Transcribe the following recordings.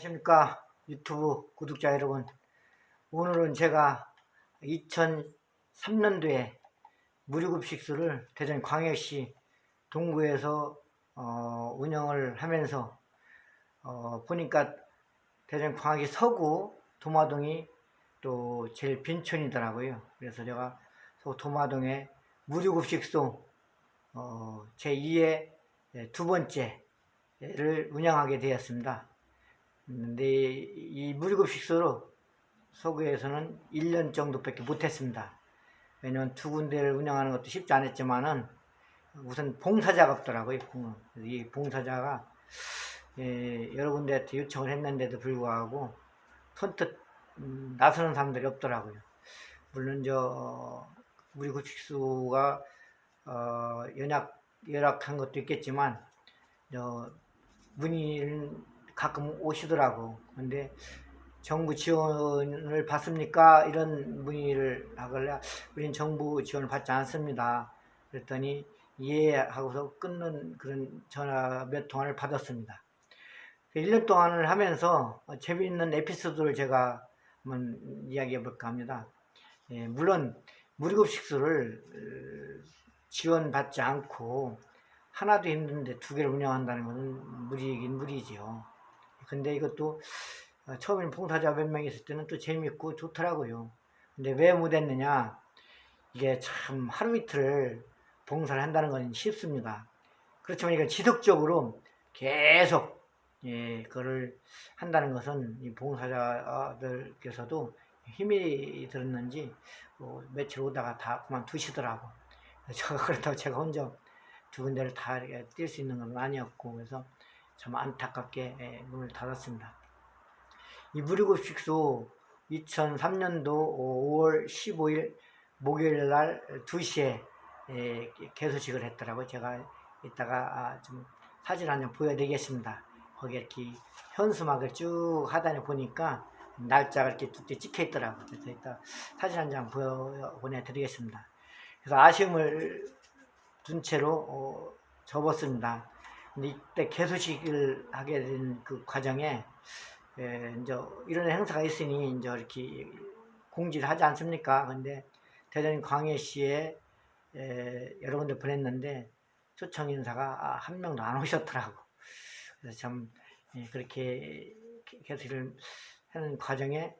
안녕하십니까 유튜브 구독자 여러분. 오늘은 제가 2003년도에 무료급식소를 대전 광역시 동구에서 운영을 하면서 보니까 대전 광역시 서구 도마동이 또 제일 빈촌이더라고요. 그래서 제가 서구 도마동에 무료급식소 제2의 두 번째를 운영하게 되었습니다. 근데 이 무료급식소로 서구에서는 1년 정도밖에 못했습니다. 왜냐면 두 군데를 운영하는 것도 쉽지 않았지만은 우선 봉사자가 없더라고요. 이 봉사자가 여러 군데한테 요청을 했는데도 불구하고 선뜻 나서는 사람들이 없더라고요. 물론 무료급식소가 열악한 것도 있겠지만 문의는 가끔 오시더라고. 근데 정부 지원을 받습니까? 이런 문의를 하길래 우린 정부 지원을 받지 않습니다. 그랬더니 예 하고서 끊는 그런 전화 몇 통화를 받았습니다. 1년 동안을 하면서 재미있는 에피소드를 제가 한번 이야기해 볼까 합니다. 물론 무료급식소를 지원받지 않고 하나도 힘든데 두 개를 운영한다는 것은 무리이긴 무리지요. 근데 이것도 처음에는 봉사자 몇 명 있을 때는 또 재밌고 좋더라고요. 근데 왜 못했느냐, 이게 참 하루 이틀 봉사를 한다는 건 쉽습니다. 그렇지만 이걸 지속적으로 계속 그걸 한다는 것은 이 봉사자들께서도 힘이 들었는지 며칠 오다가 다 그만두시더라고. 그렇다고 제가 혼자 두 군데를 다 뛸 수 있는 건 아니었고, 그래서 참 안타깝게 문을 닫았습니다. 이 무료급식소 2003년도 5월 15일 목요일 날 2시에 개소식을 했더라고요. 제가 이따가 좀 사진 한 장 보여드리겠습니다. 거기에 이렇게 현수막을 쭉 하단에 보니까 날짜가 이렇게 뚝뚝 찍혀 있더라고요. 그래서 이따 사진 한 장 보내드리겠습니다. 그래서 아쉬움을 둔 채로 접었습니다. 근데 이때 개소식을 하게 된 그 과정에 이제 이런 행사가 있으니 이제 이렇게 공지를 하지 않습니까? 근데 대전 광역시에 여러 군데 보냈는데 초청 인사가 한 명도 안 오셨더라고. 그래서 참 그렇게 개소식을 하는 과정에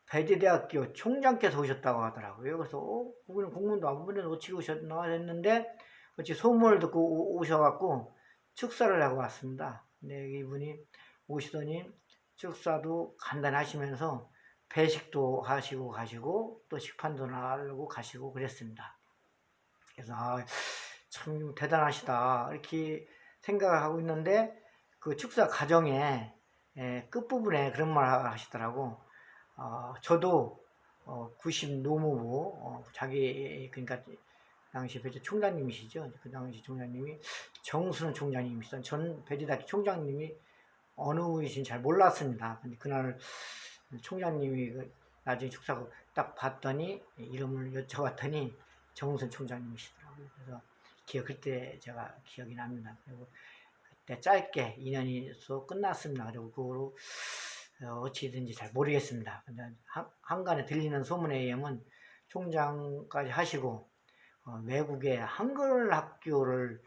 배재대학교 총장께서 오셨다고 하더라고요. 그래서 그분은 공문도 안 보내서 어찌 오셨나 했는데 어찌 소문을 듣고 오셔갖고 축사를 하고 왔습니다. 근데 이분이 오시더니 축사도 간단히 하시면서 배식도 하시고 가시고 또 식판도 나르고 가시고 그랬습니다. 그래서 참 대단하시다 이렇게 생각을 하고 있는데 그 축사 과정에 끝부분에 그런 말 하시더라고. 저도 90 노무부 자기 그러니까 당시 배재 총장님이시죠. 그 당시 총장님이 정순 총장님이시던 전 배재대학교 총장님이 어느 분이신지 잘 몰랐습니다. 근데 그날 총장님이 나중에 축사고 딱 봤더니 이름을 여쭤봤더니 정순 총장님이시더라고요. 그래서 그때 제가 기억이 납니다. 그리고 그때 짧게 인연이 또 끝났습니다. 그리고 그거로 어찌든지 잘 모르겠습니다. 근데 한간에 들리는 소문에 의하면 총장까지 하시고 외국에 한글 학교를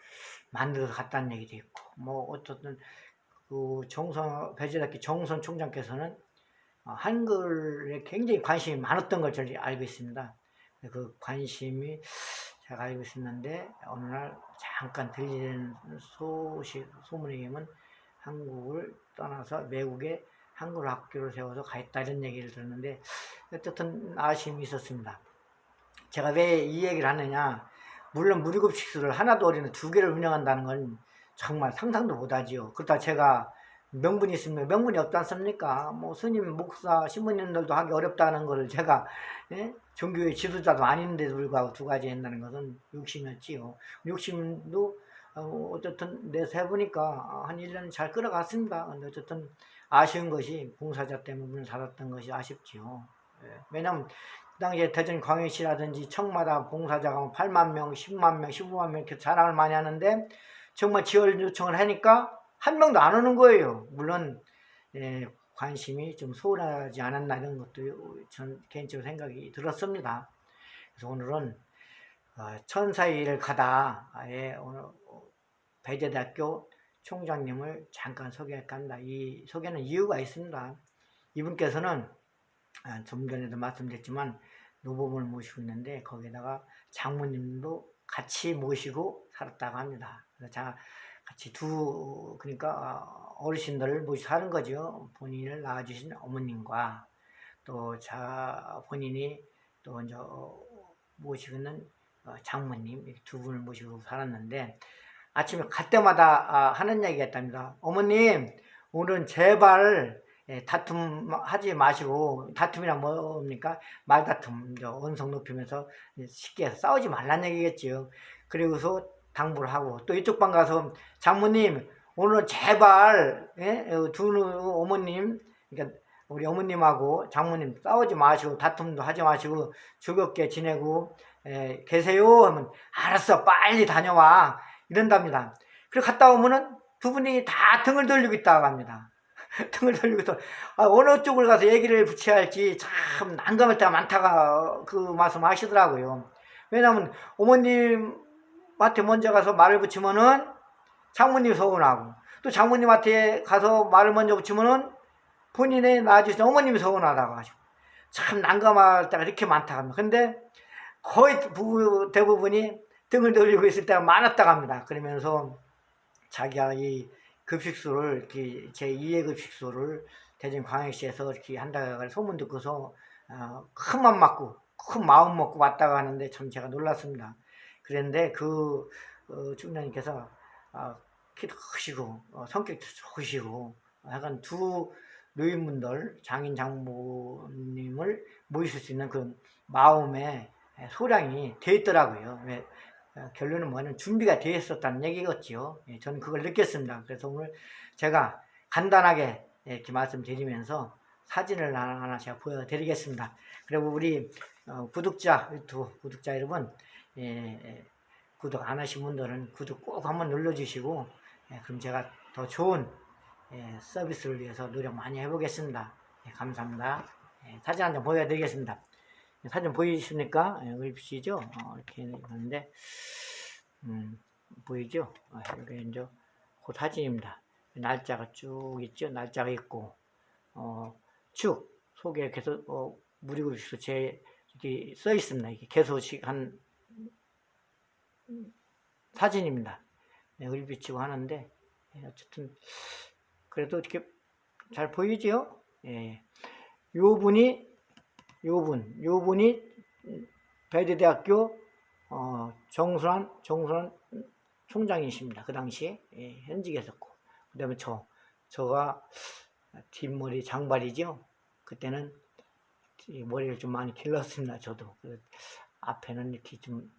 만들어서 갔다는 얘기도 있고, 뭐 어쨌든 그 배재대학교 정선 총장께서는 한글에 굉장히 관심이 많았던 걸 저는 알고 있습니다. 그 관심이 제가 알고 있었는데 어느 날 잠깐 들리는 소문에 의하면 한국을 떠나서 외국에 한글 학교를 세워서 가 있다 이런 얘기를 들었는데 어쨌든 아쉬움이 있었습니다. 제가 왜 이 얘기를 하느냐, 물론 무료급식소를 하나도 어린애 두 개를 운영한다는 건 정말 상상도 못하지요. 그렇다 제가 명분이 있으면 명분이 없지 않습니까? 뭐 스님, 목사, 신부님들도 하기 어렵다는 것을 제가 종교의 지도자도 아닌데도 불구하고 두 가지 한다는 것은 욕심이었지요. 욕심도 어쨌든 내서 해보니까 한 1년 잘 끌어갔습니다. 근데 어쨌든 아쉬운 것이 봉사자 때문에 문을 닫았던 것이 아쉽지요. 왜냐면 그 당시에 대전 광역시라든지 청마다 봉사자가 8만 명, 10만 명, 15만 명 이렇게 자랑을 많이 하는데 정말 지원 요청을 하니까 한 명도 안 오는 거예요. 물론 관심이 좀 소홀하지 않았나 이런 것도 전 개인적으로 생각이 들었습니다. 그래서 오늘은 천사일 가다 오늘 배재대학교 총장님을 잠깐 소개할까 합니다. 이 소개는 이유가 있습니다. 이분께서는 좀 전에도 말씀드렸지만 노부부를 모시고 있는데 거기에다가 장모님도 같이 모시고 살았다고 합니다. 그래서 같이 그러니까 어르신들을 모시고 사는 거죠. 본인을 낳아주신 어머님과 또 본인이 또 이제 모시고 있는 장모님 두 분을 모시고 살았는데 아침에 갈 때마다 하는 얘기가 있답니다. 어머님 오늘은 제발 다툼 하지 마시고, 다툼이란 뭡니까? 말다툼, 언성 높이면서 쉽게 해서 싸우지 말란 얘기겠죠. 그리고서 당부를 하고, 또 이쪽 방 가서 장모님 오늘은 제발 두 어머님, 그러니까 우리 어머님하고 장모님 싸우지 마시고 다툼도 하지 마시고 즐겁게 지내고 계세요 하면 알았어 빨리 다녀와 이런답니다. 그리고 갔다 오면은 두 분이 다 등을 돌리고 있다고 합니다. 등을 돌리고서 어느 쪽을 가서 얘기를 붙여야 할지 참 난감할 때가 많다가 그 말씀 하시더라고요. 왜냐하면 어머님한테 먼저 가서 말을 붙이면은 장모님 서운하고, 또 장모님한테 가서 말을 먼저 붙이면은 본인의 낳아주신 어머님이 서운하다고 하시고, 참 난감할 때가 이렇게 많다고 합니다. 근데 거의 대부분이 등을 돌리고 있을 때가 많았다고 합니다. 그러면서 자기가 이 급식소를 이렇게 제2의 급식소를 대전광역시에서 이렇게 한다고 소문 듣고서 큰 맘 먹고 큰 마음 먹고 왔다고 하는데 참 제가 놀랐습니다. 그런데 그 중장님께서 키도 크시고 성격도 좋으시고 약간 두 노인분들 장인 장모님을 모실 수 있는 그 마음의 소량이 돼 있더라고요. 결론은 뭐냐면 준비가 되어 있었다는 얘기겠죠. 저는 그걸 느꼈습니다. 그래서 오늘 제가 간단하게 이렇게 말씀드리면서 사진을 하나 제가 보여드리겠습니다. 그리고 우리 유튜브 구독자 여러분, 구독 안 하신 분들은 구독 꼭 한번 눌러주시고, 그럼 제가 더 좋은 서비스를 위해서 노력 많이 해보겠습니다. 감사합니다. 사진 한 장 보여드리겠습니다. 사진 보이십니까? 보이시죠? 이렇게 있는데, 보이죠? 이게 이제 그 사진입니다. 날짜가 쭉 있죠? 날짜가 있고, 쭉 속에 계속, 무리급식소 이렇게 써 있습니다. 이게 개소식 한 사진입니다. 을 비치고 하는데, 어쨌든, 그래도 이렇게 잘 보이죠? 요분이 배재대학교 정순환 총장이십니다. 그 당시에 현직에 있었고, 그 다음에 저가 뒷머리 장발이죠. 그때는 머리를 좀 많이 길렀습니다. 저도 앞에는 이렇게 좀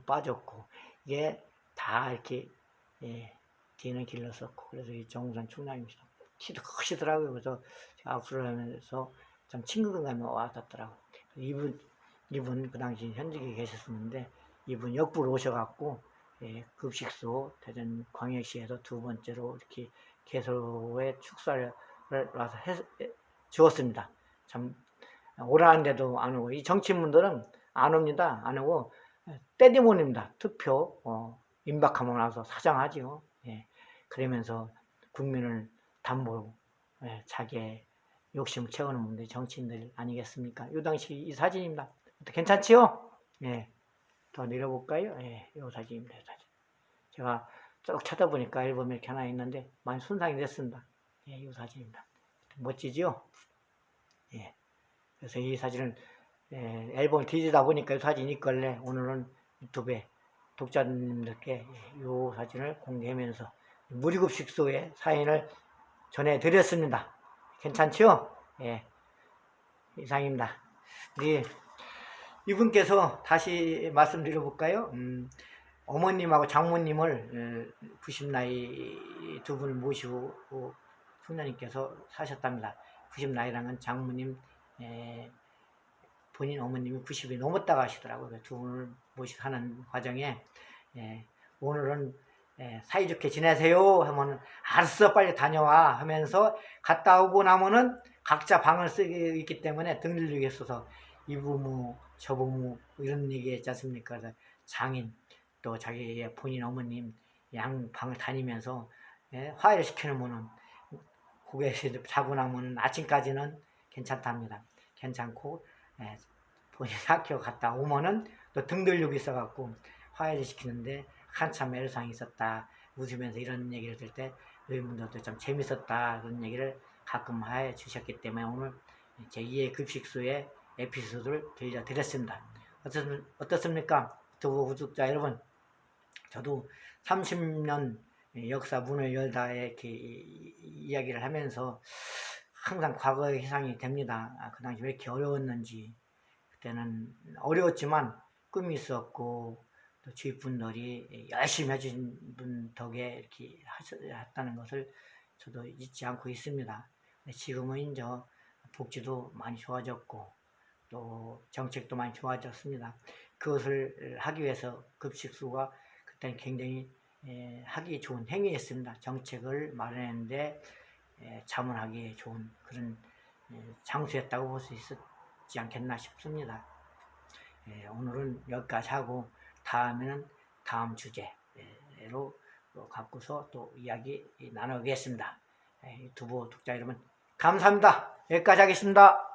빠졌고, 이게 다 이렇게 뒤는 길렀었고, 그래서 이 정순환 총장입니다. 키도 크시더라고요. 그래서 제가 악수를 하면서 참 친근감이 와닿더라고요. 이분 그 당시 현직에 계셨었는데, 이분 역부로 오셔갖고 급식소 대전 광역시에서 두 번째로 이렇게 개소의 축사를 와서 주었습니다. 참 오라는데도 안 오고, 이 정치인분들은 안 옵니다. 안 오고 때리모입니다. 투표 임박하고 나서 사장하지요. 그러면서 국민을 담보로 자기의 욕심을 채우는 분들이 정치인들 아니겠습니까? 이 당시 이 사진입니다. 괜찮지요? 더 내려볼까요? 이 사진입니다. 이 사진. 제가 쭉 쳐다보니까 앨범이 이렇게 하나 있는데 많이 손상이 됐습니다. 이 사진입니다. 멋지죠? 그래서 이 사진을 앨범을 뒤지다 보니까 이 사진이 있길래 오늘은 유튜브에 독자님들께 이 사진을 공개하면서 무리급식소의 사연을 전해드렸습니다. 괜찮죠? 이상입니다. 이분께서 다시 말씀드려볼까요? 어머님하고 장모님을 90나이 두 분을 모시고 총장님께서 사셨답니다. 90나이라는 장모님, 본인 어머님이 90이 넘었다고 하시더라고요. 두 분을 모시고 하는 과정에 오늘은 사이좋게 지내세요 하면은 알았어 빨리 다녀와 하면서 갔다 오고 나면은 각자 방을 쓰고 있기 때문에 등들리기 있어서 이부모 저부모 이런 얘기 했지 않습니까? 그래서 장인 또 자기 본인 어머님 양 방을 다니면서 화해를 시켜놓으면은 거기에서 자고 나면은 아침까지는 괜찮답니다. 괜찮고 본인 학교 갔다 오면은 또 등들리고 있어갖고 화해를 시키는데 한참 애로사항이 있었다. 웃으면서 이런 얘기를 들을 때 노인분들도 좀 재밌었다. 그런 얘기를 가끔 해 주셨기 때문에 오늘 제2의 급식소의 에피소드를 들려드렸습니다. 어떻습니까? 유튜브 구독자 여러분, 저도 30년 역사 문을 열다 이렇게 이야기를 하면서 항상 과거의 회상이 됩니다. 그 당시 왜 이렇게 어려웠는지. 그때는 어려웠지만 꿈이 있었고 또 주위 분들이 열심히 해주신 분 덕에 이렇게 했다는 것을 저도 잊지 않고 있습니다. 지금은 이제 복지도 많이 좋아졌고 또 정책도 많이 좋아졌습니다. 그것을 하기 위해서 급식소가 그때는 굉장히 하기 좋은 행위였습니다. 정책을 마련했는데 자문하기 좋은 그런 장소였다고 볼 수 있었지 않겠나 싶습니다. 오늘은 여기까지 하고 다음에는 다음 주제로 갖고서 또 이야기 나누겠습니다. 유튜브 독자 여러분 감사합니다. 여기까지 하겠습니다.